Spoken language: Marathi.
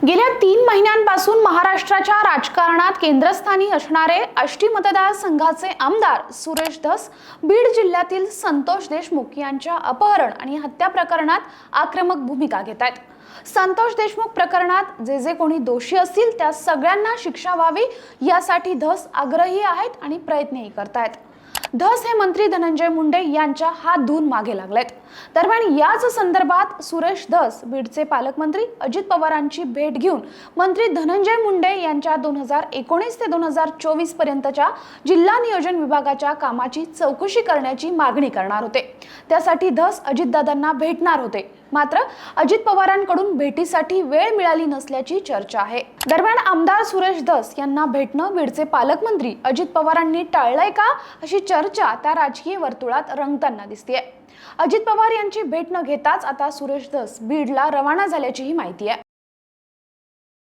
गेल्या 3 महिन्यांपासून महाराष्ट्राच्या राजकारणात केंद्रस्थानी असणारे आष्टी मतदारसंघाचे आमदार सुरेश धस बीड जिल्ह्यातील संतोष देशमुख यांच्या अपहरण आणि हत्या प्रकरणात आक्रमक भूमिका घेत आहेत। संतोष देशमुख प्रकरणात जे कोणी दोषी असतील त्या सगळ्यांना शिक्षा व्हावी यासाठी धस आग्रही आहेत आणि प्रयत्नही करतायत। धस हे मंत्री धनंजय मुंडे यांच्या हात धुवून मागे लागलेत। दरम्यान याच संदर्भात सुरेश धस बीडचे पालकमंत्री अजित पवारांची भेट घेऊन मंत्री धनंजय मुंडे यांच्या 2019 ते 2024 पर्यंतच्या जिल्हा नियोजन विभागाच्या कामाची चौकशी करण्याची मागणी करणार होते। त्यासाठी धस अजितदादांना भेटणार होते, मात्र अजित पवारांकडून भेटीसाठी वेळ मिळाली नसल्याची चर्चा आहे। दरम्यान आमदार सुरेश धस यांना भेटणं बीडचे पालकमंत्री अजित पवारांनी टाळलंय का अशी चर्चा त्या राजकीय वर्तुळात रंगताना दिसतेय। अजित पवार यांची भेट न घेताच आता सुरेश धस बीडला रवाना झाल्याचीही माहिती आहे।